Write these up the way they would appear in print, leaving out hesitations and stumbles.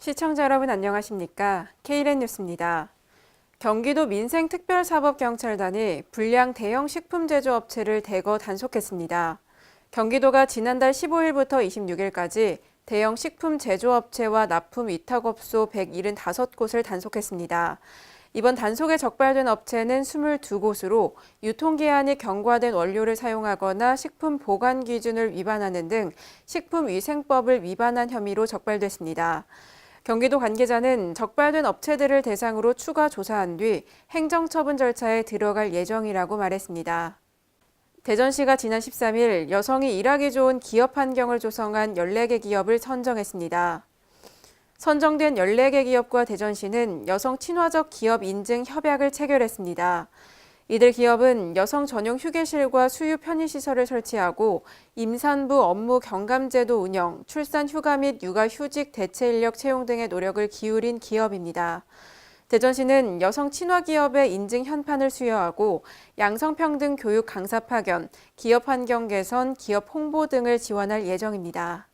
시청자 여러분 안녕하십니까? K랜 뉴스입니다. 경기도 민생특별사법경찰단이 불량 대형 식품 제조업체를 대거 단속했습니다. 경기도가 지난달 15일부터 26일까지 대형 식품 제조업체와 납품 위탁업소 175곳을 단속했습니다. 이번 단속에 적발된 업체는 22곳으로 유통기한이 경과된 원료를 사용하거나 식품 보관 기준을 위반하는 등 식품위생법을 위반한 혐의로 적발됐습니다. 경기도 관계자는 적발된 업체들을 대상으로 추가 조사한 뒤 행정처분 절차에 들어갈 예정이라고 말했습니다. 대전시가 지난 13일 여성이 일하기 좋은 기업 환경을 조성한 14개 기업을 선정했습니다. 선정된 14개 기업과 대전시는 여성 친화적 기업 인증 협약을 체결했습니다. 이들 기업은 여성 전용 휴게실과 수유 편의시설을 설치하고 임산부 업무 경감제도 운영, 출산 휴가 및 육아 휴직 대체 인력 채용 등의 노력을 기울인 기업입니다. 대전시는 여성 친화 기업의 인증 현판을 수여하고 양성평등 교육 강사 파견, 기업 환경 개선, 기업 홍보 등을 지원할 예정입니다.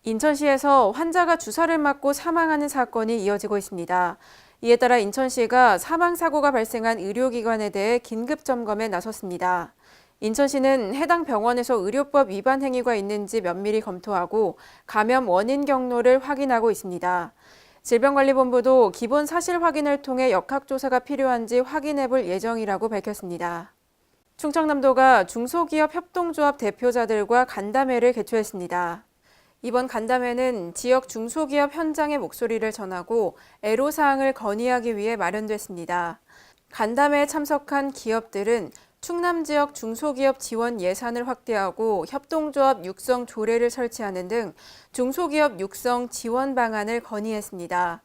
인천시에서 환자가 주사를 맞고 사망하는 사건이 이어지고 있습니다. 이에 따라 인천시가 사망사고가 발생한 의료기관에 대해 긴급점검에 나섰습니다. 인천시는 해당 병원에서 의료법 위반 행위가 있는지 면밀히 검토하고 감염 원인 경로를 확인하고 있습니다. 질병관리본부도 기본 사실 확인을 통해 역학조사가 필요한지 확인해 볼 예정이라고 밝혔습니다. 충청남도가 중소기업 협동조합 대표자들과 간담회를 개최했습니다. 이번 간담회는 지역 중소기업 현장의 목소리를 전하고 애로사항을 건의하기 위해 마련됐습니다. 간담회에 참석한 기업들은 충남 지역 중소기업 지원 예산을 확대하고 협동조합 육성 조례를 설치하는 등 중소기업 육성 지원 방안을 건의했습니다.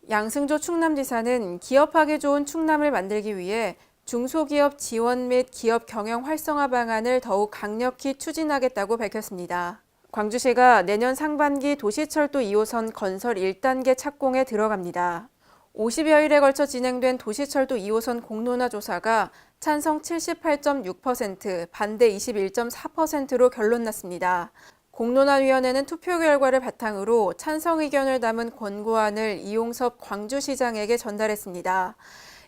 양승조 충남지사는 기업하기 좋은 충남을 만들기 위해 중소기업 지원 및 기업 경영 활성화 방안을 더욱 강력히 추진하겠다고 밝혔습니다. 광주시가 내년 상반기 도시철도 2호선 건설 1단계 착공에 들어갑니다. 50여일에 걸쳐 진행된 도시철도 2호선 공론화 조사가 찬성 78.6%, 반대 21.4%로 결론났습니다. 공론화위원회는 투표 결과를 바탕으로 찬성 의견을 담은 권고안을 이용섭 광주시장에게 전달했습니다.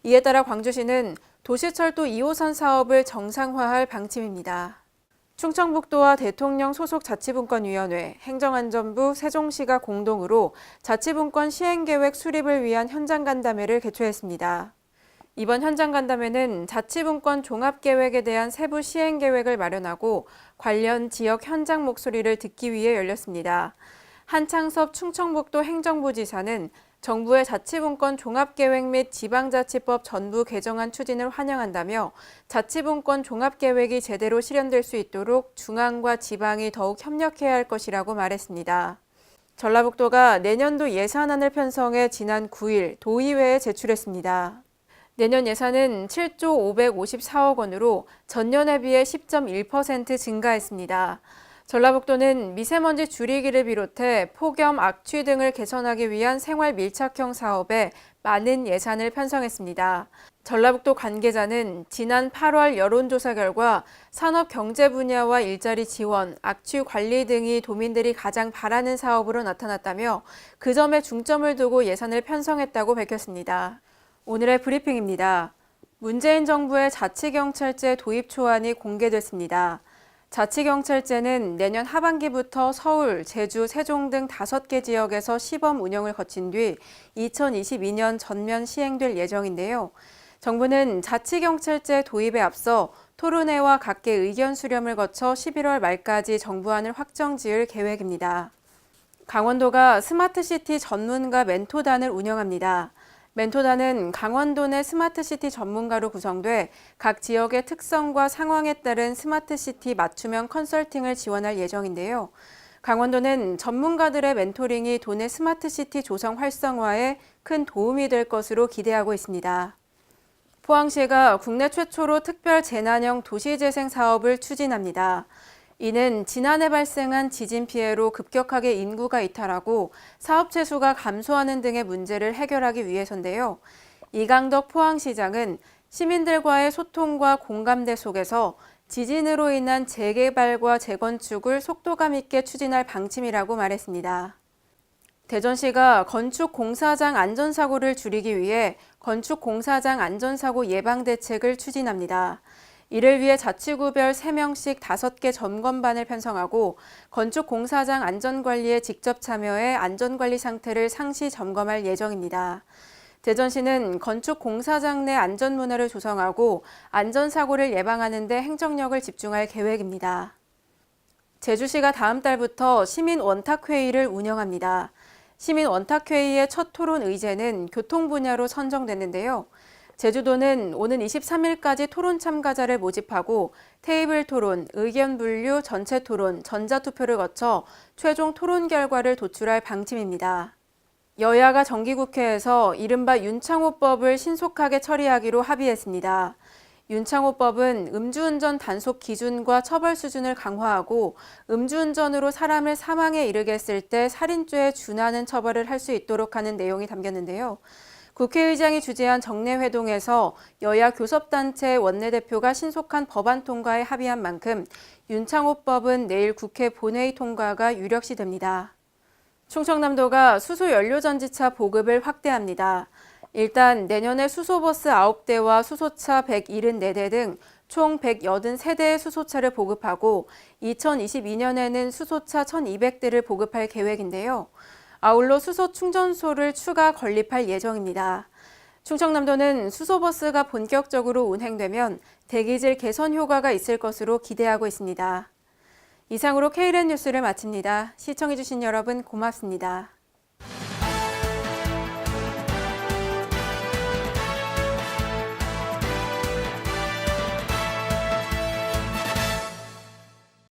이에 따라 광주시는 도시철도 2호선 사업을 정상화할 방침입니다. 충청북도와 대통령 소속 자치분권위원회, 행정안전부, 세종시가 공동으로 자치분권 시행계획 수립을 위한 현장간담회를 개최했습니다. 이번 현장간담회는 자치분권 종합계획에 대한 세부 시행계획을 마련하고 관련 지역 현장 목소리를 듣기 위해 열렸습니다. 한창섭 충청북도 행정부지사는 정부의 자치분권 종합계획 및 지방자치법 전부 개정안 추진을 환영한다며 자치분권 종합계획이 제대로 실현될 수 있도록 중앙과 지방이 더욱 협력해야 할 것이라고 말했습니다. 전라북도가 내년도 예산안을 편성해 지난 9일 도의회에 제출했습니다. 내년 예산은 7조 554억 원으로 전년에 비해 10.1% 증가했습니다. 전라북도는 미세먼지 줄이기를 비롯해 폭염, 악취 등을 개선하기 위한 생활 밀착형 사업에 많은 예산을 편성했습니다. 전라북도 관계자는 지난 8월 여론조사 결과 산업 경제 분야와 일자리 지원, 악취 관리 등이 도민들이 가장 바라는 사업으로 나타났다며 그 점에 중점을 두고 예산을 편성했다고 밝혔습니다. 오늘의 브리핑입니다. 문재인 정부의 자치경찰제 도입 초안이 공개됐습니다. 자치경찰제는 내년 하반기부터 서울, 제주, 세종 등 5개 지역에서 시범 운영을 거친 뒤 2022년 전면 시행될 예정인데요. 정부는 자치경찰제 도입에 앞서 토론회와 각계 의견 수렴을 거쳐 11월 말까지 정부안을 확정 지을 계획입니다. 강원도가 스마트시티 전문가 멘토단을 운영합니다. 멘토단은 강원도 내 스마트시티 전문가로 구성돼 각 지역의 특성과 상황에 따른 스마트시티 맞춤형 컨설팅을 지원할 예정인데요. 강원도는 전문가들의 멘토링이 도내 스마트시티 조성 활성화에 큰 도움이 될 것으로 기대하고 있습니다. 포항시가 국내 최초로 특별 재난형 도시재생 사업을 추진합니다. 이는 지난해 발생한 지진 피해로 급격하게 인구가 이탈하고 사업체 수가 감소하는 등의 문제를 해결하기 위해서인데요. 이강덕 포항시장은 시민들과의 소통과 공감대 속에서 지진으로 인한 재개발과 재건축을 속도감 있게 추진할 방침이라고 말했습니다. 대전시가 건축 공사장 안전사고를 줄이기 위해 건축 공사장 안전사고 예방 대책을 추진합니다. 이를 위해 자치구별 3명씩 5개 점검반을 편성하고 건축 공사장 안전관리에 직접 참여해 안전관리 상태를 상시 점검할 예정입니다. 대전시는 건축 공사장 내 안전문화를 조성하고 안전사고를 예방하는 데 행정력을 집중할 계획입니다. 제주시가 다음 달부터 시민 원탁회의를 운영합니다. 시민 원탁회의의 첫 토론 의제는 교통 분야로 선정됐는데요. 제주도는 오는 23일까지 토론 참가자를 모집하고 테이블 토론, 의견 분류, 전체 토론, 전자투표를 거쳐 최종 토론 결과를 도출할 방침입니다. 여야가 정기국회에서 이른바 윤창호법을 신속하게 처리하기로 합의했습니다. 윤창호법은 음주운전 단속 기준과 처벌 수준을 강화하고 음주운전으로 사람을 사망에 이르게 했을 때 살인죄에 준하는 처벌을 할 수 있도록 하는 내용이 담겼는데요. 국회의장이 주재한 정례회동에서 여야 교섭단체 원내대표가 신속한 법안 통과에 합의한 만큼 윤창호법은 내일 국회 본회의 통과가 유력시됩니다. 충청남도가 수소연료전지차 보급을 확대합니다. 일단 내년에 수소버스 9대와 수소차 174대 등 총 183대의 수소차를 보급하고 2022년에는 수소차 1,200대를 보급할 계획인데요. 아울러 수소 충전소를 추가 건립할 예정입니다. 충청남도는 수소버스가 본격적으로 운행되면 대기질 개선 효과가 있을 것으로 기대하고 있습니다. 이상으로 K랜 뉴스를 마칩니다. 시청해주신 여러분 고맙습니다.